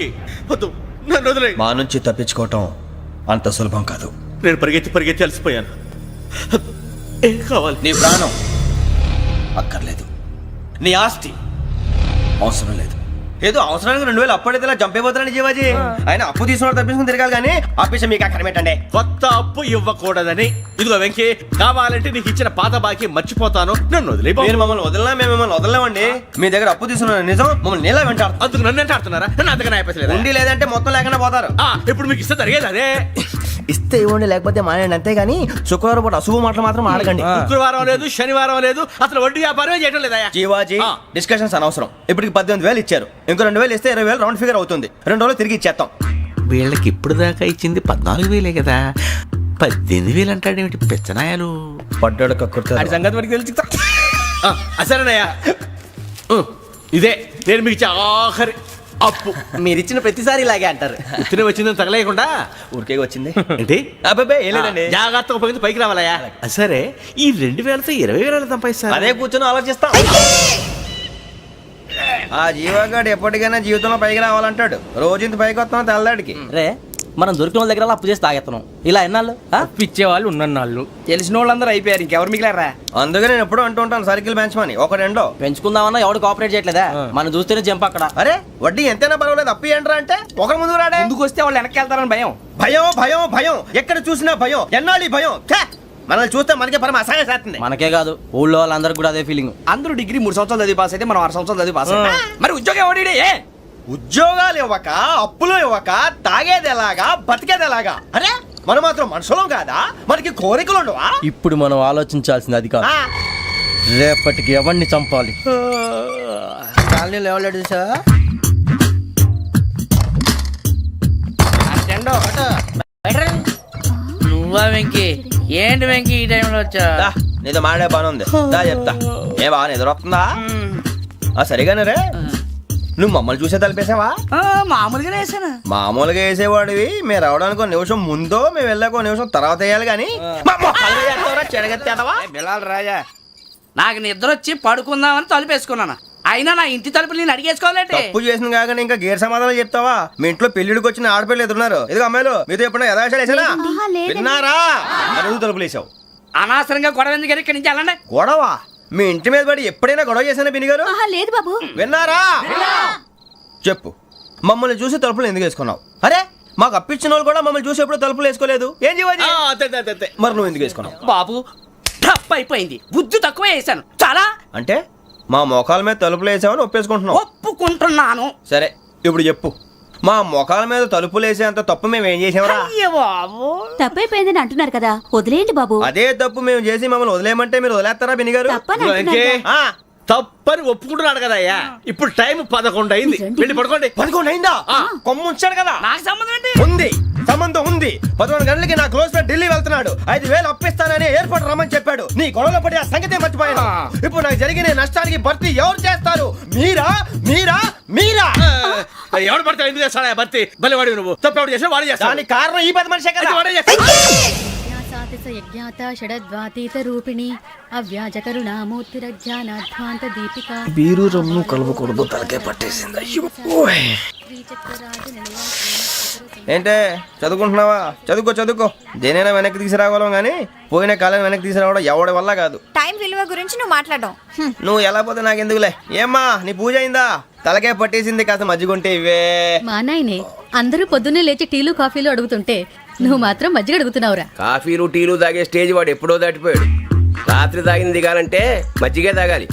వెంకీ వద్దు, నన్ను వదిలే. మా నుంచి తప్పించుకోవటం అంత సులభం కాదు. నేను పరిగెత్తి అలసిపోయాను. ఏం కావాలి? నీ ప్రాణం అక్కర్లేదు, నీ ఆస్తి అవసరం లేదు. ఏదో అవసరానికి 2000 అప్పుడైతే ఇలా చంపేపోతారని జీవాజీ. ఆయన అప్పు తీసుకున్న తప్పించుకుని తిరగాలి కానీ ఆపేసి మీకు అక్కడ పెట్టండి. కొత్త అప్పు ఇవ్వకూడదని. ఇదిగో వెంకీ, కావాలంటే నీకు ఇచ్చిన పాత బాకీ మర్చిపోతాను, నన్ను వదిలే. మీరు మమ్మల్ని వదలనా? మేము మిమ్మల్ని వదలలేమండి. మీ దగ్గర అప్పు తీసుకున్న నిజం మమ్మల్ని నీలా వెంటాడు. అందుకు నన్ను ఎంత ఆడుతున్నారా? నన్ను అంతగా నాయపసలేదు. ఉండి లేదంటే మొత్తం లేకుండా పోతారు. ఇప్పుడు మీకు ఇస్తే జరిగేది అదే. ఇస్తే ఇవ్వండి, లేకపోతే మానేయండి, అంతేగాని శుక్రవారం పూట అశుభ మాటలు మాత్రం ఆడకండి. శుక్రవారం లేదు, శనివారం లేదు, అసలు వడ్డీ వ్యాపారమే చేయడం లేదా? జీవాజీ, డిస్కషన్స్ అనవసరం. ఇప్పటికి 18,000 ఇచ్చారు, ఇంకో 2,000 ఇస్తే 20,000 రౌండ్ ఫిగర్ అవుతుంది. 2 రోజులు తిరిగి ఇచ్చేస్తాం. వీళ్ళకి ఇప్పుడు దాకా ఇచ్చింది 14,000 కదా, 18,000 అంటాడేమిటి పెచ్చనాయాలు? పడ్డాడు కక్కుర్తాడు. సంగతి వరకు తెలిసి అసలేనయ్యా, ఇదే నేను మీకు ఇచ్చే ఆఖరి అప్పు. మీరు ఇచ్చిన ప్రతిసారి ఇలాగే అంటారు. ఉత్తినే వచ్చిందని తగలేయకుండా ఊరికే వచ్చింది ఏంటి? అబ్బాయి ఏం లేదండి. జాగ్రత్తగా ఉపయోగించి పైకి రావాలయ్యా. సరే, ఈ 2,000తో 20,000 సంపాదిస్తారు. అదే కూర్చొని ఆలోచిస్తాం. ఆ జీవగాడు ఎప్పటికైనా జీవితంలో పైకి రావాలంటాడు. రోజు ఇంత పైకి వస్తాం తెల్లడికి. రే, మనం దొరికిన వాళ్ళ దగ్గర అప్పు చేసి తాగెత్తనం. ఇలా ఎన్నాళ్ళు పిచ్చేవాళ్ళు ఉన్నన్నాళ్ళు తెలిసిన వాళ్ళందరూ అయిపోయారు, ఇంకెవరు మిగిలారా? అందుకే నేను ఎప్పుడు అంటూ ఉంటాను, సర్కిల్ బెంచ్ మని ఒక రెండో పెంచుకుందామన్నా ఎవడు కోఆపరేట్ చేయట్లేదా? మనం చూస్తేనే జంప్ అక్కడ. అరే వడ్డీ ఎంతైనా పర్వాలేదు, అప్పు ఏంట్రా అంటే ఒక ముందు రాడే. ముందుకు వస్తే వాళ్ళు వెనక్కి వెళ్తారని భయం. భయం భయం భయం, ఎక్కడ చూసినా భయం. ఎన్నాళ్ళు భయం? మనల్ని చూస్తే మనకే పరమ అసహాయం చేస్తుంది. మనకే కాదు, ఊళ్ళో వాళ్ళందరికి కూడా అదే ఫీలింగ్. అందరూ డిగ్రీ 3 సంవత్సరాలు చదివి పాస్ అయితే మనం 6 సంవత్సరాలు చదివి పాస్ అయ్యాం. మరి ఉద్యోగం ఎవడి? ఉద్యోగాలు ఇవ్వక, అప్పులు ఇవ్వక, తాగేది ఎలాగా, బతికేది ఎలాగా? అరే మనం మాత్రం మనుషులం కాదా? మనకి కోరికలు ఉండవా? ఇప్పుడు మనం ఆలోచించాల్సింది అది కాదు, రేపటికి ఎవరిని చంపాలి. కాలనీలో ఎవరు సార్? నువ్వా వెంకీ? ఏంటి వెంకీ ఈ టైంలో వచ్చా? నీతో మాడే పని ఉంది, దా చెప్తా. ఏ బాగా నిద్రొస్తుందా? సరిగానే రే, నువ్వు మమ్మల్ని చూసే తలిపేసావా? మామూలుగానే వేసాను. మామూలుగా వేసేవాడివి. మేము రావడానికి 1 నిమిషం ముందో, మేము వెళ్ళాక 1 నిమిషం తర్వాత వేయాలి కానీ బిలాల్ రాజా, నాకు నిద్ర వచ్చి పడుకుందామని తలుపేసుకున్నాను. అయినా నా ఇంటి తలుపులు నేను అడిగేసుకోవాలంటే తప్పు చేసిన కాక ఇంకా గేర్ సమాధానం చెప్తావా? మీ ఇంట్లో పెళ్లిడికి వచ్చిన ఆడపిల్లలు ఎదురున్నారు. ఇదిగో అమ్మాయిలు, మీతో ఎప్పుడైనా యథాశాలు వేసానా? విన్నారా? అడుగు తలుపులు వేసావు. అనవసరంగా గొడవ ఎందుకు? ఇక్కడి నుంచి వెళ్ళండి. గొడవ? మీ ఇంటి మీద పడి ఎప్పుడైనా గొడవ చేశానా బిని గారు? లేదు బాబు. విన్నారా? చెప్పు, మమ్మల్ని చూసి తలుపులు ఎందుకు వేసుకున్నావు? అరే మాకు అప్పించిన వాళ్ళు కూడా మమ్మల్ని చూసి ఎప్పుడు తలుపులు వేసుకోలేదు. ఏం చేయాలి? మరి నువ్వు ఎందుకు వేసుకున్నావు? బాబు తప్పు అయిపోయింది, బుద్ధి తక్కువ వేసాను చాలా. అంటే మా మోకాల మీద తలుపులు వేసామని ఒప్పేసుకుంటున్నావు? ఒప్పుకుంటున్నాను. సరే ఇప్పుడు చెప్పు, మా మొఖాల మీద తలుపులు వేసేంత తప్పు మేము ఏం చేసామరా? తప్పైపోయిందని అంటున్నారు కదా, వదిలేయండి బాబు. అదే తప్పు మేము చేసి మమ్మల్ని వదిలేయమంటే మీరు వదిలేస్తారా బిని గారు? తప్పని ఒప్పుకుంటున్నాడు కదా అయ్యా. ఇప్పుడు టైం 11 అయింది, వెళ్ళి పడుకోండి. 11 అయిందా? కొమ్ము ఉంచాడు కదా. నాకు సంబంధం ఏంటి? ఉంది, సంబంధం ఉంది. 11 గంటలకి నా క్లోజ్ ఫ్రెండ్ ఢిల్లీ వెళ్తున్నాడు. 5,000 అప్పిస్తానని ఎయిర్పోర్ట్ రమ్మని చెప్పాడు. నీ గొడవలో పడి ఆ సంగతే మర్చిపోయాను. ఇప్పుడు నాకు జరిగిన నష్టానికి భర్తీ ఎవరు చేస్తారు? మీరా మీరా మీరా? ఎవడు పడితే ఎందుకు చేస్తాడా భర్తీ? భలే వాడి నువ్వు. తప్పు ఎవడు చేసినా వాడు చేస్తాడు. దానికి కారణం ఈ 10 మనిషే కదా. వాడే చేస్తాడు. యజ్ఞాత షడద్వాతీత రూపిణి అవ్యాజ కరుణామూర్తిరజ్ఞానాధ్వాంత దీపిక. బీరు రమ్ము కలవకూడదు, తలకే పట్టేసింది. ఏంటే చదువుకుంటున్నావా? చదువుకో. దేనైనా వెనక్కి తీసుకురావాలం కానీ పోయిన కాలం వెనక్కి తీసుకురావడం ఎవడి వల్ల కాదు. టైం విలువ గురించి నువ్వు మాట్లాడడం. నువ్వు ఎలా పోతే నాకు ఎందుకులే. ఏమ్మా నీ పూజ అయిందా? తలకే పట్టేసింది, కాస్త మజ్జిగుంటే ఇవే. మా నాయనే అందరూ పొద్దున్నే లేచి టీలు కాఫీలు అడుగుతుంటే నువ్వు మాత్రం మజ్జిగ అడుగుతున్నావురా. కాఫీలు టీలు తాగే స్టేజ్ వాడు ఎప్పుడో దాటిపోయాడు. రాత్రి తాగింది దిగాలంటే మజ్జిగే తాగాలి.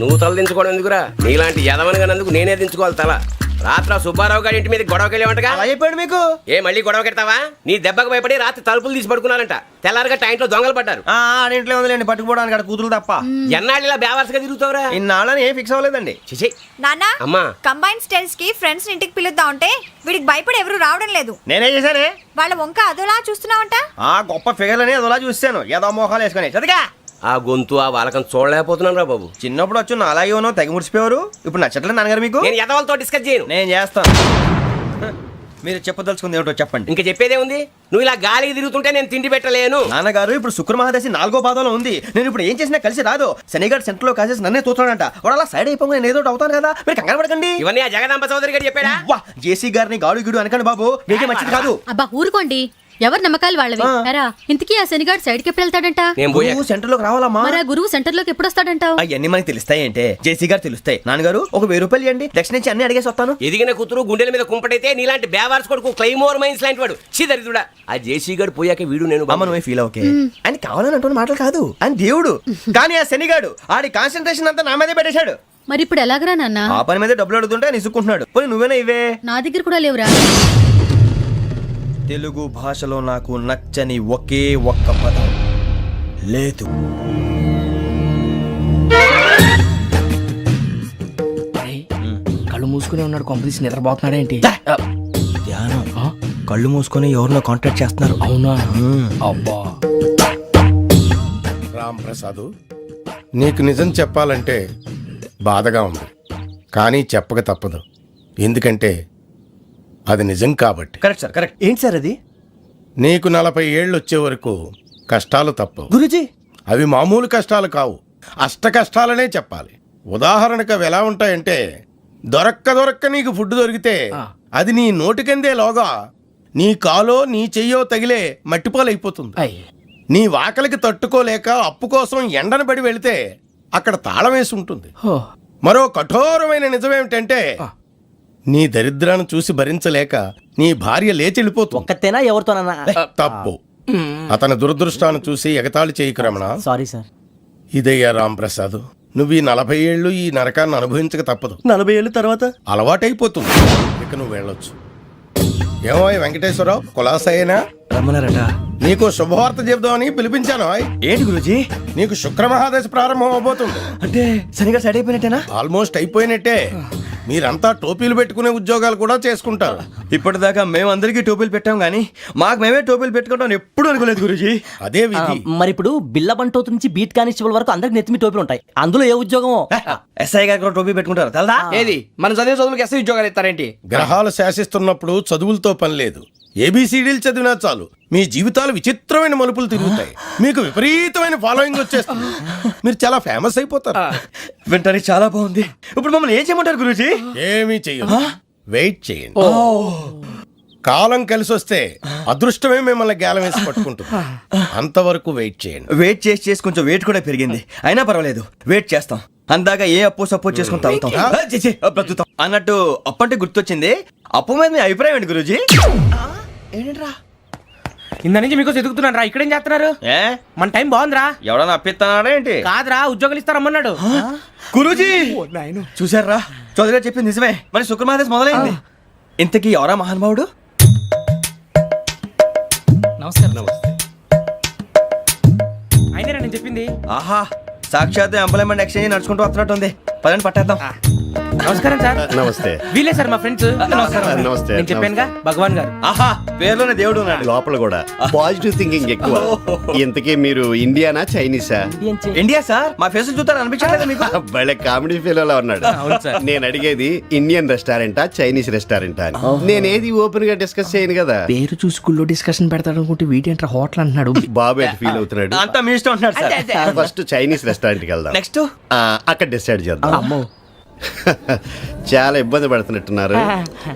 నువ్వు తల దించుకోవడం ఎందుకురా? నీలాంటి యదవనగానందుకు నేనే దించుకోవాలి తల. రాత్రి సుబ్బారావు గారి ఇంటి మీద గొడవకి వెళ్ళేవంటగా. అలా చెప్పాడు మీకు? ఏ మళ్ళీ గొడవ కెడతావా? నీ దెబ్బకు భయపడి రాత్రి తలుపులు తీసి పడుకున్నారంట. తెల్లారగా టైంట్లో దొంగలు పడ్డారు. ఇంట్లో ఉందిలేండి, పట్టుకుపోవడానికి అక్కడ కూతురు తప్ప. ఎన్నాళ్ళు ఇలా బేవర్స్గా తిరుగుతావురా? ఇన్నాళ్ళని ఏం ఫిక్స్ అవ్వలేదండి. చిచి నాన్న, అమ్మా, కంబైన్ స్టైల్స్ కి ఫ్రెండ్స్ ఇంటికి పిలుద్దాం అంటే వీడికి భయపడి ఎవరు రావడం లేదు. నేనేం చేశానే? వాళ్ళ వంక అదోలా చూస్తున్నావంట. గొప్ప ఫిగర్ అని అదోలా చూస్తాను. ఏదో మోహాలు వేసుకుని చదిగా ఆ గొంతు ఆ వాలకం చూడలేకపోతున్నాను రా బాబు. చిన్నప్పుడు వచ్చి నా అలాగే ఉన్నావు, తెగ ముడిచిపోయారు. ఇప్పుడు నచ్చట్లేదు నాన్నగారు మీకు? నేను యదవలతో డిస్కస్ చేయను. నేను చేస్తాను. మీరు చెప్పదలుచుకుంది ఏమిటో చెప్పండి. ఇంకా చెప్పేదే ఉంది. నువ్వు ఇలా గాలికి తిరుగుతుంటే నేను తిండి పెట్టలేను. నాన్నగారు ఇప్పుడు శుక్ర మహాదశి 4వ పాదంలో ఉంది. నేను ఇప్పుడు ఏం చేసినా కలిసి రాదు. శనిగారు సెంటర్ లో కాసేసి నన్నే చూస్తాడంట. వాడు అలా సైడ్ అయిపోయి నేను ఏదో ఒకటి అవుతాను కదా, మీరు కంగారు పడకండి. ఇవన్నీ ఆ జగదాంబ చౌదరి గారు చెప్పాడా? వా, జేసీ గారిని గాడు గిడు అనకండి బాబు, మీకే మంచిది కాదు. అబ్బా ఊరుకోండి, ఎవరి నమ్మకాలు వాళ్ళవి. ఎరా ఇంతకీ ఆ శనిగాడు సైడ్ కి ఎప్పుడు వెళ్తాడంట? నేను పోయా. నువ్వు సెంటర్ లోకి రావాలమ్మా. మరి ఆ గురువు సెంటర్ లోకి ఎప్పుడు వస్తాడంటావు? అవన్నీ మనకి తెలుస్తాయి అంటే జేసీ గారు తెలుస్తాయి. నాన్నగారు ఒక 1000 రూపాయలు ఇవ్వండి, దక్షిణ నుంచి అన్ని అడిగేసి వస్తాను. ఎదిగిన కూతురు గుండెల మీద కుంపటైతే నీలాంటి బేవార్స్ కొడుకు క్లైమోర్ మైన్స్ లాంటి వాడు చీదరిదుడా. ఆ జేసీ గారు పోయాక వీడు నేను అమ్మ నువ్వే ఫీల్ ఓకే అని కావాలని అంటున్న మాటలు కాదు, అని దేవుడు. కానీ ఆ శనిగాడు ఆడి కాన్సన్ట్రేషన్ అంతా నా మీదే పెట్టేశాడు. మరి ఇప్పుడు ఎలాగరా నాన్న? ఆ పని మీద డబ్బులు అడుగుతుంటే నిసుక్కుంటున్నాడు. పోనీ నువ్వేనా ఇవే? నా దగ్గర కూడా లేవురా. తెలుగు భాషలో నాకు నచ్చని ఒకే ఒక్క పదం లేదు. కళ్ళు మూసుకునే ఉన్నాడు, కొంపదీసి నిద్రపోతున్నాడేంటి? ధ్యానం. కళ్ళు మూసుకొని ఎవరినో కాంటాక్ట్ చేస్తున్నారు. అవునా? అబ్బా రామ్ ప్రసాద్, నీకు నిజం చెప్పాలంటే బాధగా ఉంది, కానీ చెప్పక తప్పదు. ఎందుకంటే అది నిజం కాబట్టి. Correct sir, correct. ఏంటి సార్ అది? నీకు 40 ఏళ్ళు వచ్చే వరకు కష్టాలు తప్పవు. గురుజీ, అవి మామూలు కష్టాలు కావు, అష్ట కష్టాలనే చెప్పాలి. ఉదాహరణకు అవి ఎలా ఉంటాయంటే, దొరక్క నీకు ఫుడ్ దొరికితే అది నీ నోటికందే లోగా నీ కాలో నీ చెయ్యో తగిలే మట్టిపాలైపోతుంది. నీ వాకలికి తట్టుకోలేక అప్పు కోసం ఎండను పడి వెళితే అక్కడ తాళం వేసి ఉంటుంది. మరో కఠోరమైన నిజమేమిటంటే, నీ దరిద్రాన్ని చూసి భరించలేక నీ భార్య లేచి వెళ్ళిపోతుంది. ఒక్కతేనా ఎవరితోనన్నా? తప్పు. అతని దురదృష్టాన్ని చూసి ఎగతాళి చేయకు రమణ. Sorry sir. ఇదయ్యా రాంప్రసాద్, నువ్వు ఈ 40 ఏళ్ళు ఈ నరకాన్ని అనుభవించక తప్పదు. 40 ఏళ్ళ తర్వాత అలవాటైపోతుంది. ఇక నువ్వు వెళ్ళొచ్చు. ఏమో వెంకటేశ్వరరావు, కులాసైనా రమ్మన్నారట. నీకు శుభవార్త చెబుదామని పిలిపించాను. ఏంటి గురుజీ? నీకు శుక్ర మహాదశ ప్రారంభం అవబోతుంది. అంటే శనిగా సైడ్ అయిపోయినట్టేనా? ఆల్మోస్ట్ అయిపోయినట్టే. మీరంతా టోపీలు పెట్టుకునే ఉద్యోగాలు కూడా చేసుకుంటారు. ఇప్పటిదాకా మేమందరికీ టోపీలు పెట్టాం గానీ మాకు మేమే టోపీలు పెట్టుకుంటాం ఎప్పుడు అనుకోలేదు గురుజీ. అదే విధి. మరి ఇప్పుడు బిల్ల బంటోతు నుంచి బీట్ కానిస్టేబుల్ వరకు అందరికి నెత్తిమి టోపీలు ఉంటాయి. అందులో ఏ ఉద్యోగం? ఎస్ఐ గారు కూడా టోపీ పెట్టుకుంటారు తెలదా? ఏది మన చదివే చదువులకు ఎస్ఐ ఉద్యోగాలు ఇస్తారేంటి? గ్రహాలు శాసిస్తున్నప్పుడు చదువులతో పని లేదు. ఏబిసిడీలు చదివినా చాలు మీ జీవితాలు విచిత్రమైన మలుపులు తిరుగుతాయి. మీకు విపరీతమైన ఫాలోయింగ్ వచ్చేస్తుంది. మీరు చాలా ఫేమస్ అయిపోతారు. వింటానికి చాలా బాగుంది. ఇప్పుడు మమ్మల్ని ఏం చేయమంటారు గురుజీ? ఏమీ చెయ్యదు, వెయిట్ చేయండి. కాలం కలిసి వస్తే అదృష్టమే మిమ్మల్ని గేలం వేసి పట్టుకుంటుంది. అంతవరకు వెయిట్ చేయండి. వెయిట్ చేసి కొంచెం వెయిట్ కూడా పెరిగింది. అయినా పర్వాలేదు, వెయిట్ చేస్తాం. అందాక ఏ అప్పు సపోర్ట్ చేసుకుని తాగుతాం, బ్రతుకుతాం అన్నట్టు. అప్పు అంటే గుర్తొచ్చింది, అప్పు మీద మీ అభిప్రాయం ఏంటి గురూజీ? ఏంటరా ఇంత నుంచి మీకు ఎదుగుతున్నాను రా, ఇక్కడేం చేస్తున్నారు? ఏ మన టైం బాగుందిరా. ఎవడన్నా అప్పిస్తున్నాడా ఏంటి? కాదురా, ఉద్యోగాలు ఇస్తారమ్మన్నాడు. గురూజీ చూసారా, చౌదరి గారు చెప్పింది నిజమే. మరి శుక్రమాదేశ్ మొదలైంది. ఇంతకీ ఎవరా మహానుభావుడు? నమస్కారం. అయినా నేను చెప్పింది. ఆహా, సాక్షాత్ ఎంప్లాయ్మెంట్ ఎక్స్చేంజ్ నడుచుకుంటూ వస్తున్నట్టు ఉంది. పదండి పట్టేద్దాం. నమస్కారం సార్. నమస్తే. వీలే సార్ మా ఫ్రెండ్స్. నమస్తే. నేను చెప్పానుగా భగవాన్ గారు. ఆహా, పేర్లోనే దేవుడు ఉన్నాడు. లోపల కూడా పాజిటివ్ థింకింగ్ ఎక్కువ. ఇంతకీ మీరు ఇండియానా చైనీసా? India sir. మా ఫేస్ చూస్తారు అనిపించలేదు మీకు? భలే కామెడీ ఫీల్ అలా ఉన్నాడు. నేను అడిగేది ఇండియన్ రెస్టారెంటా చైనీస్ రెస్టారెంటా అని. నేనేది ఓపెన్ గా డిస్కస్ చేయను కదా. పేరు చూసి స్కూల్లో డిస్కషన్ పెడతాడు అనుకుంటే వీటేంట్రా హోటల్ అంటున్నాడు. బాబు ఎట్ ఫీల్ అవుతున్నాడు. అంతా మీ ఇష్టం అంటున్నాడు సార్. ఫస్ట్ చైనీస్ రెస్టారెంట్ కి వెళ్దాం. నెక్స్ట్ అక్కడ డిసైడ్ చేద్దాం. చాలా ఇబ్బంది పడుతున్నట్టున్నారు.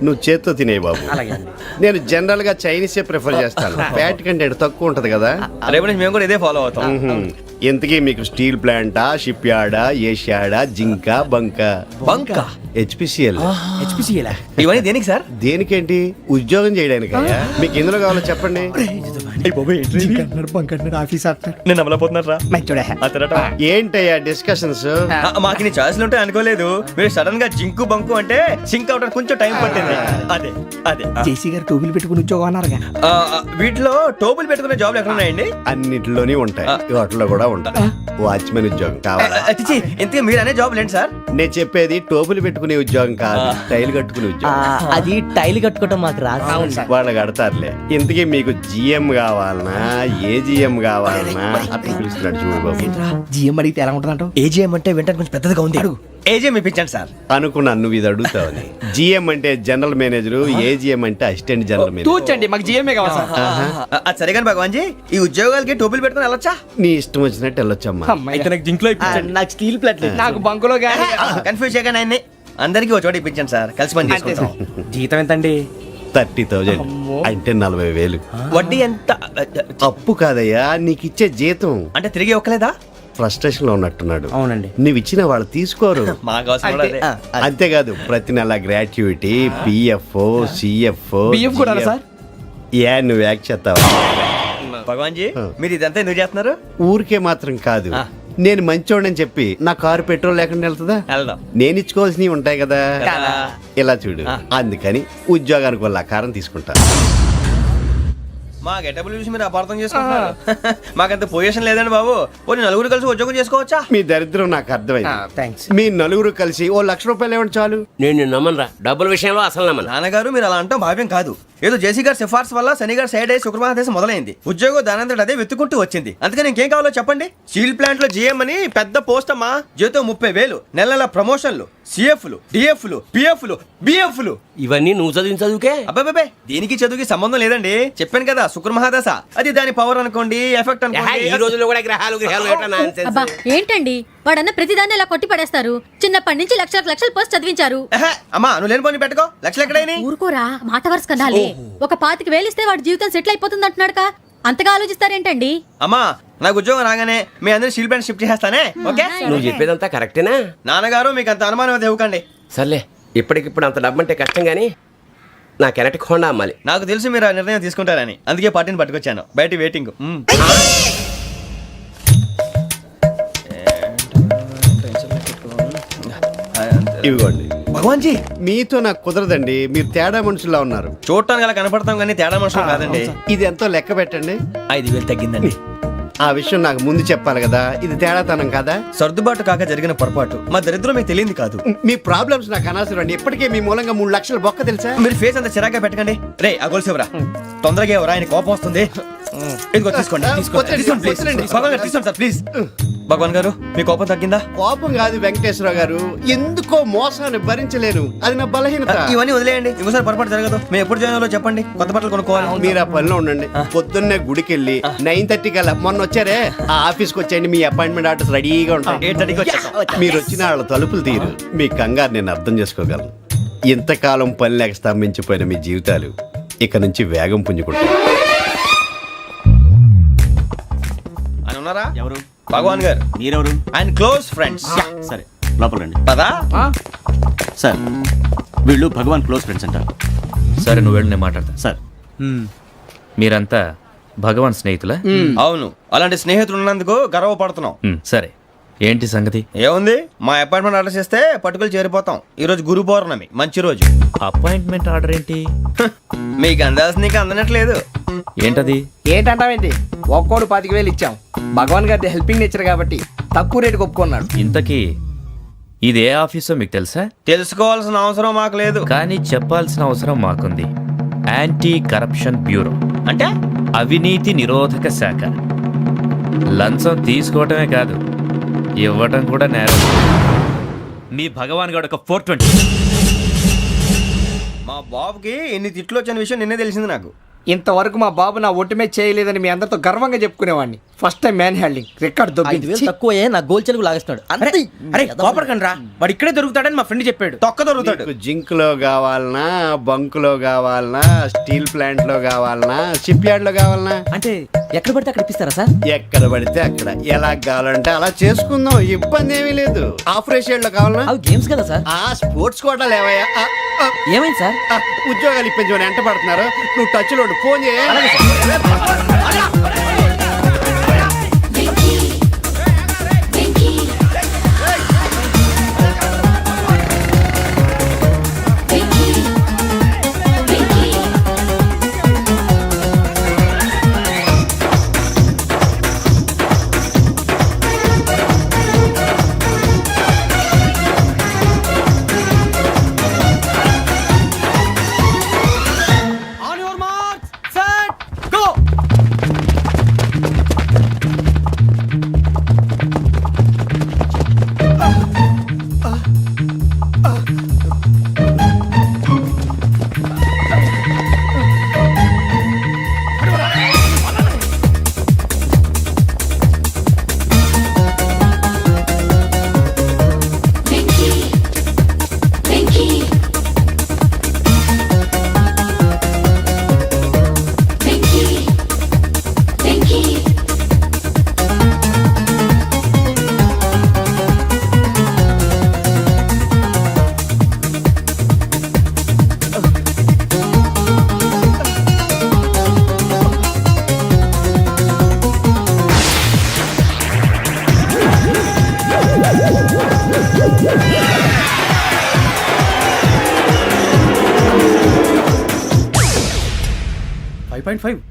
నువ్వు చేత్తో తినే బాబు. నేను జనరల్ గా చైనీసే ప్రిఫర్ చేస్తాను. ఫ్యాట్ కంటెంట్ తక్కువ ఉంటది కదా. రేపు నుంచి మేము కూడా ఇదే ఫాలో అవుతాం. ఇంతకీ మీకు స్టీల్ ప్లాంటా, షిప్ యార్డా, ఏషియాడా, జింక, బంక? హెచ్పిసిఎల్. ఇవన్నీ దేనికి సార్? దేనికేంటి? ఉద్యోగం చేయడానికి. మీకు ఎందులో కావాలో చెప్పండి. నేను అమలపోతున్నారా? ఏంటయ్యా డిస్కషన్స్? మాకు నీ ఛాయిస్లు ఉంటాయి అనుకోలేదు. మీరు సడన్ గా జింకు బంకు అంటే సింక్ అవడానికి కొంచెం టైం పట్టింది. అదే అదే జేసీ గారు టోపీలు పెట్టుకుని ఉద్యోగం అన్నారుగా. వీటిలో టోపులు పెట్టుకునే జాబ్లు ఎక్కడ ఉన్నాయండి? అన్నిటిలోనే ఉంటాయి, వాటిలో కూడా ఉంటాయి. వాచ్మెన్ ఉద్యోగం కావాలా? ఇంతకీ మీరు అనే జాబ్ లేండి సార్? నేను చెప్పేది టోపులు పెట్టుకునే ఉద్యోగం కాదు, టైల్ కట్టుకునే ఉద్యోగం. అది టైల్ కట్టుకోవటం మాకు రాదు. వాళ్ళు కడతారులే. ఇంతకీ మీకు జిఎం కావాలనా ఏజిఎం కావాలనా అట్లా పిలుస్తున్నాడు చూడు బాబు. జిఎం అడిగితే ఎలా ఉంటుందంట? ఏజీఎం అంటే వింటానికి కొంచెం పెద్దదిగా ఉంది. అడుగు. ఏజీఎం ఇప్పించండి సార్. అనుకున్నాను నువ్వు ఇది అడుగుతావని. జిఎం అంటే జనరల్ మేనేజర్, ఏజిఎం అంటే అసిస్టెంట్ జనరల్ మేనేజర్. తూచండి, మాకు జిఎంఏ కావాలి సార్. అది సరే కానీ భగవాన్ జీ, ఈ ఉద్యోగాలకి టోపీలు పెట్టుకుని వెళ్ళొచ్చా? నీ ఇష్టం వచ్చినట్టు వెళ్ళొచ్చమ్మా. అయితే నాకు జింక్లో నాకు స్టీల్ ప్లేట్ నాకు బంకులో కానీ కన్ఫ్యూజ్ చేయగానే ఆయన్ని అందరికీ ఒక చోట ఇప్పించండి సార్, కలిసి పని చేసుకుంటాం. జీతం ఎంతండి? 30,000 అంటే 40,000. వడ్డీ ఎంత? అప్పు కాదయ్యా, నీకు ఇచ్చే జీతం. అంటే తిరిగి ఒక్కలేదా? ఫ్రస్ట్రేషన్ లో ఉన్నట్టున్నాడు. అవునండి. నువ్వు ఇచ్చిన వాళ్ళు తీసుకోరు. మాకు అవసరం కూడా అదే. అంతేకాదు ప్రతి నెల గ్రాట్యుటీ, పిఎఫ్, సిఎఫ్. బియ్యం కూడా సార్? ఏ నువ్వు యాక్ చేస్తావా? భగవాన్ జీ, మీరు ఇదంతా ఎందుకు చేస్తున్నారు? ఊరికే మాత్రం కాదు, నేను మంచోడని చెప్పి నా కారు పెట్రోల్ లేకుండా వెళ్తుందా? వెళ్దాం. నేను ఇచ్చుకోవాల్సినవి ఉంటాయి కదా. కదా. ఇలా చూడు, అందుకని ఉద్యోగానికి వాళ్ళ ఆకారం తీసుకుంటా. మా గెటబుల్ చూసి మీరు అపార్థం చేసుకుంటున్నారు. మాకంత పొజిషన్ లేదండి బాబు. పోనీ నలుగురు కలిసి ఉద్యోగం చేసుకోవచ్చా? మీ దరిద్రం నాకు అర్థమైంది. థ్యాంక్స్. మీ నలుగురు కలిసి ఓ ₹1,00,000 ఇవ్వండి చాలు. నేను నమ్మనరా, డబ్బుల విషయంలో అసలు నమ్మను. నాన్నగారు మీరు అలా అంటాం భావ్యం కాదు. ఏదో జేసీ గారి సిఫార్సు వల్ల శని గారు సైడ్ అయ్యి శుక్రమహాదేశం మొదలైంది. ఉద్యోగం దానంతటి అదే వెతుకుంటూ వచ్చింది. అందుకని ఇంకేం కావాలో చెప్పండి. స్టీల్ ప్లాంట్ లో జీఎం అని పెద్ద పోస్ట్ అమ్మా. జీతం 30,000, నెల నెల ప్రమోషన్లు, సిఎఫ్లు, డిఎఫ్లు, పిఎఫ్లు, బిఎఫ్లు. ఇవన్నీ నువ్వు చదివిన చదువుకే. అబ్బాబే, దీనికి చదువుకి సంబంధం లేదండి. చెప్పాను కదా, శుక్రమహాదశ. అది దాని పవర్ అనుకోండి, ఎఫెక్ట్ ఈ అనుకోండి. రోజుల్లో కూడా గ్రహాలు ఏటా nonsense? అబ్బా ఏంటండి వాడన్న ప్రతిదాన్ని ఇలా కొట్టి పడేస్తారు. చిన్నప్పటి నుంచి లక్షలకు పోస్ట్ చదివించారు. అమ్మా నువ్వు లేని పోనీ పెట్టుకో. లక్షలు ఎక్కడైనా ఊరుకోరా, మాట వరుస కదాలే. ఒక 25,000 ఇస్తే వాడి జీవితం సెటిల్ అయిపోతుంది అంటున్నాడుగా. అంతగా ఆలోచిస్తారేంటండి? అమ్మా నాకు ఉద్యోగం రాగానే మీ అందరినీ స్టీల్ ప్లాంట్ షిఫ్ట్ చేస్తానే. ఓకే? నువ్వు చెప్పేదంతా కరెక్టేనా? నాన్నగారు మీకు అంత అనుమానం అయితే ఇవ్వకండి. సర్లే, ఇప్పటికిప్పుడు అంత డబ్బు అంటే కష్టం కానీ నా కెనటిక్ హోండా అమ్మాలి. నాకు తెలుసు మీరు ఆ నిర్ణయం తీసుకుంటారని, అందుకే పార్టీని పట్టుకొచ్చాను. బయట వెయిటింగ్. ఇవ్వండి. భగవాన్ జీ, మీతో నాకు కుదరదండి, మీరు తేడా మనుషుల్లా ఉన్నారు. చూడటానికి అలా కనపడతాం కానీ తేడా మనుషులు కాదండి. ఇది ఎంతో లెక్క పెట్టండి. 5,000 తగ్గిందండి. ఆ విషయం నాకు ముందు చెప్పాలి కదా, ఇది తేడాతనం కదా. సర్దుబాటు కాక జరిగిన పొరపాటు. మా దరిద్రం మీకు తెలియంది కాదు. మీ ప్రాబ్లమ్స్ నాకు అనవసరం అండి. ఇప్పటికే మీ మూలంగా 3 లక్షలు బొక్క తెలుసా. మీరు ఫేస్ అంత చిరాగ్గా పెట్టకండి. రే ఆ గొలుసు ఎవరా? తొందరగా ఎవరా, ఆయన కోపం వస్తుంది. ఇదిగో తీసుకోండి. తీసుకోండి ప్లీజ్. భగవాన్ గారు తీసుకోండి సార్ ప్లీజ్. భగవాన్ గారు మీ కోపం తగ్గిందా? కోపం కాదు వెంకటేశ్వర గారు, ఎందుకో మోసాన్ని భరించలేను, అది నా బలహీనత. ఇవన్నీ వదిలేయండి, ఇంకోసారి పొరపాటు జరగదు. మేము ఎప్పుడు జాయిన్ అవ్వాలో చెప్పండి, కొత్త బట్టలు కొనుక్కోవాలి. మీరు ఆ పనిలో ఉండండి. పొద్దున్నే గుడికి వెళ్ళి 9:30 కల్లా, మొన్న వచ్చారే ఆ ఆఫీస్కి వచ్చేయండి. మీ అపాయింట్మెంట్ ఆర్డర్స్ రెడీగా ఉంటాయి. 8:30కి వచ్చేస్తాం. మీరు వచ్చిన వాళ్ళ తలుపులు తీరు. మీ కంగారు నేను అర్థం చేసుకోగలను. ఇంతకాలం పని లేక స్తంభించిపోయిన మీ జీవితాలు ఇక నుంచి వేగం పుంజుకుంటాయి. ఆయన ఉన్నారా? ఎవరు? భగవాన్ గారు. మీరెవరు? ఆయన క్లోజ్ ఫ్రెండ్స్. సరే లోపల రండి. పదా సార్ వీళ్ళు భగవాన్ క్లోజ్ ఫ్రెండ్స్ అంటారు. సరే నువ్వు వెళ్ళి నేను మాట్లాడతా. సార్ మీరంతా భగవాన్ స్నేహితులా? అవును, అలాంటి స్నేహితులు ఉన్నందుకు గర్వపడుతున్నాం. సరే ఏంటి సంగతి? ఏముంది, మా అపాయింట్మెంట్ ఆర్డర్ చేస్తే పట్టుకులు చేరిపోతాం. ఈ రోజు గురు పౌర్ణమి, మంచి రోజు. అపాయింట్మెంట్ ఆర్డర్ ఏంటి? మీకు అందాల్సిన నీకు అందనట్లేదు. ఏంటది? ఏంటంటావేంటి? ఒక్కోడు 25,000 ఇచ్చాం. భగవాన్ గారి హెల్పింగ్ నేచర్ కాబట్టి తక్కువ రేటుకి ఒప్పుకున్నాడు. ఇంతకీ ఇది ఏ ఆఫీసో మీకు తెలుసా? తెలుసుకోవాల్సిన అవసరం మాకు లేదు. కానీ చెప్పాల్సిన అవసరం మాకుంది. యాంటీ కరప్షన్ బ్యూరో అంటే అవినీతి నిరోధక శాఖ. లంచం తీసుకోవటమే కాదు, ఇవ్వటం కూడా నేరం. మీ భగవాన్ గారు ఒక 420. మా బాబుకి ఎన్ని తిట్లు వచ్చిన విషయం నిన్నే తెలిసింది నాకు. ఇంతవరకు మా బాబు నా ఒట్టుమే చేయలేదని మీ అందరితో గర్వంగా చెప్పుకునేవాడిని. First time man handing record 5,000 తక్కువే నా గోల్ చెలుగు లాగేస్తున్నాడు. అరే కోపడకండి రా, వాడు ఇక్కడే దొరుకుతాడని మా ఫ్రెండ్ చెప్పాడు. తొక్క దొరుకుతాడు. మీకు జింక్ లో కావాలనా, బంక్ లో కావాలనా, స్టీల్ ప్లాంట్ లో కావాలనా, షిప్ యార్డ్ లో కావాలనా? అంటే ఎక్కడ పడితే అక్కడ ఇప్పిస్తారా సార్? ఎక్కడ పడితే అక్కడ, ఎలా కావాలంటే అలా చేసుకుందాం, ఇబ్బంది ఏమీ లేదు. ఆపరేషన్ లో కావాలనా? అవి గేమ్స్ కదా సార్. ఆ స్పోర్ట్స్ కోటా లేవయ్యా. ఏమైంది సార్? ఉద్యోగాలు ఇప్పించమని ఎంట పడుతున్నారు. నువ్వు టచ్ లో ఫోన్ చేయ.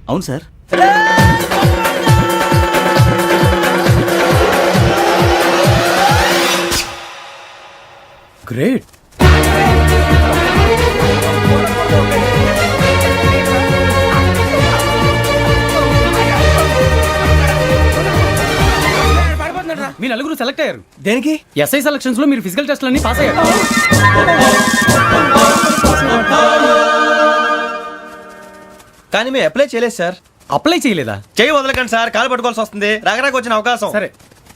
అవును సార్. గ్రేట్. మీ నలుగురు సెలెక్ట్ అయ్యారు. దేనికి? ఎస్ఐ సెలక్షన్స్ లో మీరు ఫిజికల్ టెస్ట్లన్నీ పాస్ అయ్యారు. కానీ మేము అప్లై చేయలేదు సార్. అప్లై చేయలేదా? చేయి వదలకండి సార్, కాలు పట్టుకోవాల్సి వస్తుంది. రాగరాకు వచ్చిన అవకాశం. సరే,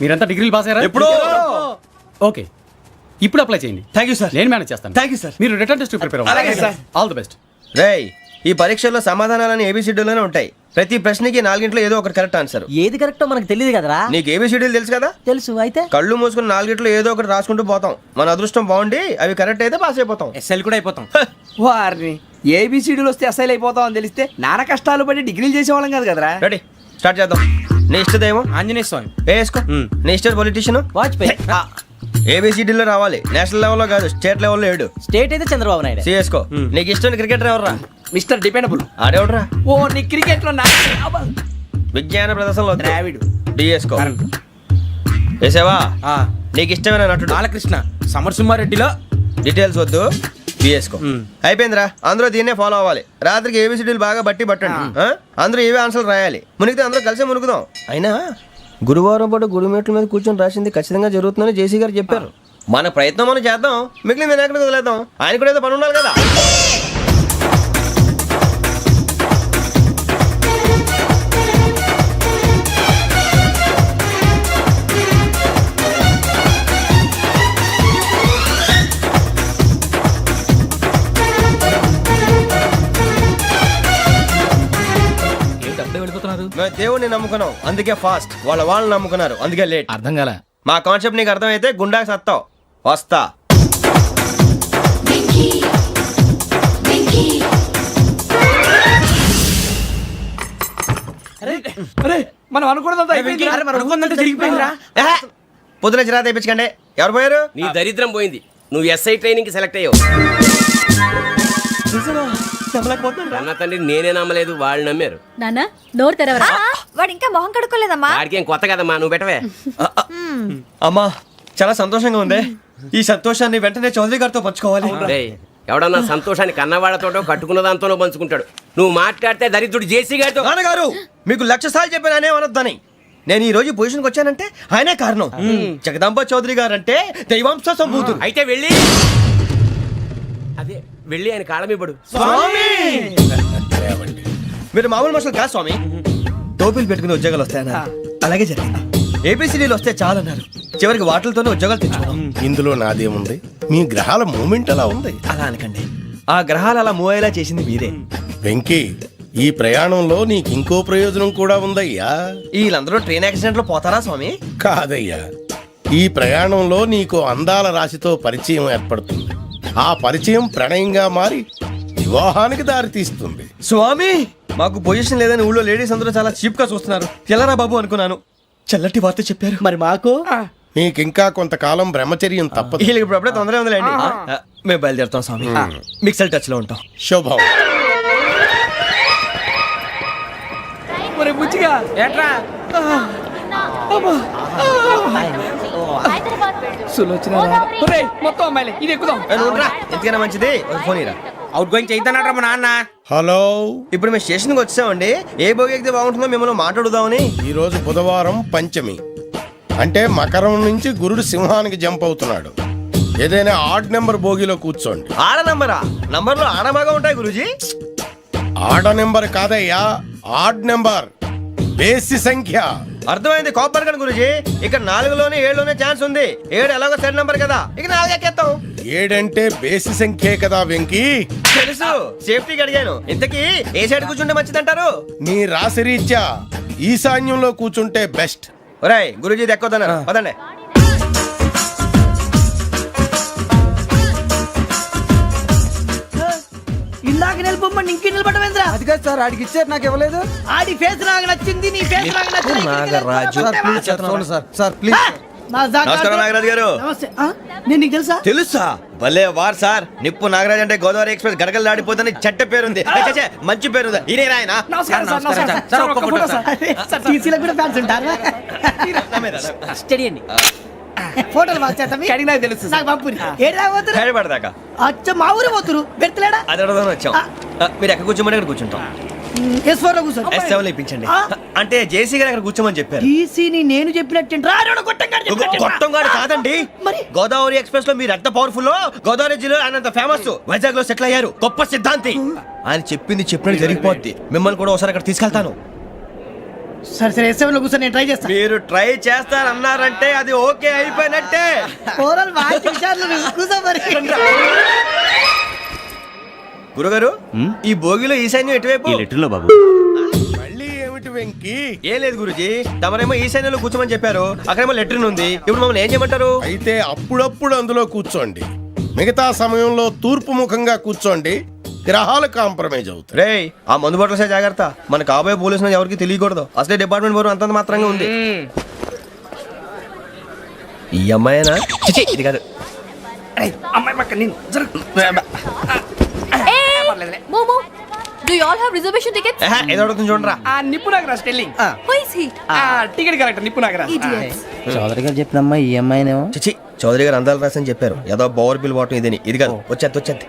మీరంతా డిగ్రీలు పాస్ అయ్యారా? ఎప్పుడో. ఓకే, ఇప్పుడు అప్లై చేయండి. Thank you sir. నేను మేనేజ్ చేస్తాను. Thank you sir. మీరు రిటర్న్ టెస్ట్ ప్రిపేర్ అవ్వండి. అలాగే సార్. All the best. రేయ్, ఈ పరీక్షల్లో సమాధానాలని ఏబిసిడ్యూల్లోనే ఉంటాయి. ప్రతి ప్రశ్నకి 4 ఏదో ఒకటి కరెక్ట్ ఆన్సర్. ఏది కరెక్టో మనకు తెలియదు కదరా. నీకు ఏబిసిడ్యూల్ తెలుసు కదా? తెలుసు. అయితే కళ్ళు మూసుకుని 4 ఏదో ఒకటి రాసుకుంటూ పోతాం. మన అదృష్టం బాగుండి అవి కరెక్ట్ అయితే పాస్ అయిపోతాం. ఎస్ఎల్ కూడా అయిపోతాం. వారిని ఏబిసిడీలు వస్తే ఎస్ఐలు అయిపోతాం అని తెలిస్తే నాన్న కష్టాలు పడి డిగ్రీలు చేసేవాళ్ళం కాదు కదరా. రెడీ, స్టార్ట్ చేద్దాం. నీ ఇష్టదేమో ఆంజనేయ స్వామి. వేసుకో. నీ ఇష్ట పొలిటీషియన్ వాజ్పేయి. ఏబిసిడీలో రావాలి. నేషనల్ లెవెల్లో కాదు, స్టేట్ లెవెల్లో 7. స్టేట్ అయితే చంద్రబాబు నాయుడు. సిఎస్కో. నీకు ఇష్టం క్రికెటర్ ఎవర్రా? Mister dependable. ఆడేవడరా? ఓ నీ క్రికెట్ లో విజ్ఞాన ప్రదర్శనలో ద్రావిడు. డిఎస్కో. వేసావా? నీకు ఇష్టమైన నటుడు? బాలకృష్ణ. సమర్సింహారెడ్డిలో డీటెయిల్స్ వద్దు, బిఎస్కో. అయిపోయిందిరా. అందరూ దీన్నే ఫాలో అవ్వాలి. రాత్రికి ఏబిసిడీలు బాగా బట్టి పట్టండి. అందరూ ఏవే ఆన్సర్లు రాయాలి. మునిగితే అందరూ కలిసి మునుగుదాం. అయినా గురువారం పాటు గురుమేట్ల మీద కూర్చొని రాసింది ఖచ్చితంగా జరుగుతుందని జేసీ గారు చెప్పారు. మన ప్రయత్నం మనం చేద్దాం, మిగిలింది నేను ఎక్కడికి వదిలేద్దాం. ఆయన కూడా ఏదో పని ఉండాలి కదా. మేము దేవుడిని నమ్ముకున్నాం, అందుకే ఫాస్ట్. వాళ్ళు నమ్ముకున్నారు, అందుకే లేట్. అర్థం కాల. మా కాన్సెప్ట్ నీకు అర్థమైతే గుండా సత్తావు. వస్తా. మనం అనుకున్నదంతా జరిగిపోయిందిరా. పొద్దున చిరా తెప్పించకండి. ఎవరు పోయారు? నీ దరిద్రం పోయింది. నువ్వు ఎస్ఐ ట్రైనింగ్ కి సెలెక్ట్ అయ్యావు. అన్న తండ్రి నేనే నమ్మలేదు, వాళ్ళు నమ్మారు. నాన్న, నోరు తెరవరా. వాడు ఇంకా మొహం కడుక్కోలేదమ్మా. వాడికి ఏం కొత్త కదమ్మా, నువ్వు పెట్టవే. అమ్మా, చాలా సంతోషంగా ఉంది. ఈ సంతోషాన్ని వెంటనే చౌదరి గారితో పంచుకోవాలి. డేయ్, ఎవడన్నా సంతోషాన్ని కన్నవాళ్లతోటో కట్టుకున్న దాంతోనో పంచుకుంటాడు. నువ్వు మాట్లాడితే దరిద్రుడు జేసీ గారితో. నాన్నగారు, మీకు 1,00,000 సార్లు చెప్పాను అనే అనొద్దని. నేను ఈ రోజు పొజిషన్కి వచ్చానంటే ఆయనే కారణం. జగదాంబ చౌదరి గారు అంటే దైవాంశ సంభూతుడు. అయితే వెళ్ళి అదే వెళ్ళి ఆయన కాళ్ళమివ్వడు. స్వామి, మీరు మామూలు మనుషులు కాదు స్వామి. టోపీలు పెట్టుకుని ఉద్యోగాలు వస్తాయన్నారు, అలాగే జరిగింది. ఏబిసిడీలు వస్తే చాలన్నారు, చివరికి వాటిలతోనే ఉద్యోగాలు తెచ్చుకున్నాం. ఇందులో నాదేముంది? మీ గ్రహాల మూమెంట్ అలా ఉంది. అలా అనకండి, ఆ గ్రహాలు అలా మూవ్ అయ్యేలా చేసింది మీరే. వెంకీ, ఈ ప్రయాణంలో నీకు ఇంకో ప్రయోజనం కూడా ఉందయ్యా. వీళ్ళందరూ ట్రైన్ యాక్సిడెంట్ లో పోతారా స్వామి? కాదయ్యా, ఈ ప్రయాణంలో నీకు అందాల రాశితో పరిచయం ఏర్పడుతుంది. ఆ పరిచయం ప్రణయంగా మారి వివాహానికి దారితీస్తుంది. స్వామి, మాకు పొజిషన్ లేదని ఊళ్ళో లేడీస్ అందరూ చాలా చీప్ గా చూస్తున్నారు. ఎలారా బాబు అనుకున్నాను. చల్లటి వార్త చెప్పారు. మరి మాకు నీకింకా కొంతకాలం బ్రహ్మచర్యం తప్పదు. వీళ్ళకి ఇప్పుడు అప్పుడే తొందరగా ఉందిలేండి. మేము బయలుదేరుతాం స్వామి. మిక్సెల్ టచ్ లో ఉంటాం. శుభం. బుచ్చిగా ఏట్రా మొత్తం అమ్మాయిలే, ఇది ఎక్కుదాం. ఎందుకైనా మంచిది ఫోన్ ఇరా. అవుట్ గోయింగ్ చేద్దానట్రా మా నాన్న. హలో, ఇప్పుడు మేము స్టేషన్కి వచ్చామండి. ఏ బోగి ఎక్కితే బాగుంటుందో మిమ్మల్ని మాట్లాడుదామని. ఈరోజు బుధవారం పంచమి, అంటే మకరం నుంచి గురుడు సింహానికి జంప్ అవుతున్నాడు. ఏదైనా ఆడ్ నెంబర్ బోగిలో కూర్చోండి. ఆడ నంబరా? నంబర్లు ఆడబాగా ఉంటాయి గురూజీ. ఆడ నెంబర్ కాదయ్యా, ఆడ్ నెంబర్, బేసి సంఖ్య. అర్థమైంది కాపర్ కానీ గురూజీ. ఇక్కడ 4లోనే 7లోనే ఛాన్స్ ఉంది. 7 ఎలాగో సెడ్ నంబర్ కదా, ఇక 4 ఎక్కేస్తాం. 7 అంటే బేసి సంఖ్యే కదా వెంకీ. తెలుసు, సేఫ్టీకి అడిగాను. ఇంతకీ ఏ సైడ్ కూర్చుంటే మంచిదంటారు? నీ రాశి రీత్యా ఈశాన్యంలో కూర్చుంటే బెస్ట్. ఒరేయ్ గురూజీ దెక్కొద్దన్నారు, పదండి. ఇందాక నిలబొమ్మని ఇంకే నిలబడమేంద్రా? అది కాదు సార్, ఆడికి ఇచ్చారు నాకు ఇవ్వలేదు. ఆడి ఫేస్ నాకు నచ్చింది, నీ ఫేస్ నాకు నచ్చింది. Sir please. నమస్కారం నాగరాజు గారు. నమస్తే. నేను నీకు తెలుసా? తెలుసా? భలే వార్ సార్. నిప్పు నాగరాజ్ అంటే గోదావరి ఎక్స్ప్రెస్ గడగలు దాడిపోతుంది చెట్ట పేరుంది. ఛే, మంచి పేరు. ఈయన ఆయన. నమస్కారం సార్, నమస్కారం సార్. ఒక్క ఫోటో సార్. సార్ టీసీలో కూడా ఫ్యాన్స్ ఉంటారా? స్టడీ అండి. ఫోటోలు మార్చేస్తాం. కడిగి నాకు తెలుసు. నాకు పంపుని. ఏడా పోతురు? హైదరాబాద్ అచ్చ మా ఊరు పోతురు. పెడతలేడా? అది అడగదాం వచ్చాం. మీరు ఎక్కడ కూర్చోమని అక్కడ కూర్చుంటాం. S4 లో కూర్చో. S7 ఇప్పించండి. అంటే జేసీ గారు అక్కడ కూర్చోమని చెప్పారు. టీసీని నేను చెప్పినట్టు గొట్టంగాడు కాదండి. మరి గోదావరి ఎక్స్ప్రెస్ లో మీరు ఎంత పవర్ఫుల్, గోదావరి జిల్లా ఆయన ఫేమస్. వైజాగ్ లో సెటిల్ అయ్యారు, గొప్ప సిద్ధాంతి. ఆయన చెప్పింది చెప్పినట్టు జరిగిపోద్ది. మిమ్మల్ని కూడా ఒకసారి అక్కడ తీసుకెళ్తాను. సరే సరే, S7 లో కూర్చొని నేను ట్రై చేస్తాను. మీరు ట్రై చేస్తారన్నారంటే అది ఓకే అయిపోయినట్టే. ఓవరాల్ బాగా విచారాలు కూర్చో మరి. గురుగారు, ఈ భోగిలో ఈశాన్యం ఎటువైపు? లెటర్లో బాబు. మళ్ళీ ఏమిటి వెంకీ? ఏం లేదు గురుజీ, తమరేమో ఈశాన్యంలో కూర్చోమని చెప్పారు, అక్కడేమో లెటర్ ఉంది. ఇప్పుడు మమ్మల్ని ఏం చేయమంటారు? అయితే అప్పుడప్పుడు అందులో కూర్చోండి, మిగతా సమయంలో తూర్పు ముఖంగా కూర్చోండి. గ్రహాలు కాంప్రమైజ్ అవుతాయి. రేయ్, ఆ మందు బట్టలసే జాగ్రత్త. మన కాబోయే పోలీసులు ఎవరికి తెలియకూడదు. అసలే డిపార్ట్మెంట్ బోరు అంతంత మాత్రంగా ఉంది. ఈ అమ్మాయినా? చిచి, ఇది కాదు. అమ్మాయి పక్క నేను momo, do you all have reservation tickets? ఏదో అడుగుతుంది చూడరా. ఆ నిప్పు Nagaraj telling. Who is he? Ticket correct, నిప్పు నాగరాజ్. Idiots. చౌదరి గారు చెప్పినమ్మా ఈ అమ్మాయినేమో. చిచి, చౌదరి గారు అందాలు రాసని చెప్పారు. ఏదో బోర్ బిల్ వాటం ఇదని. ఇది కాదు, వచ్చేది.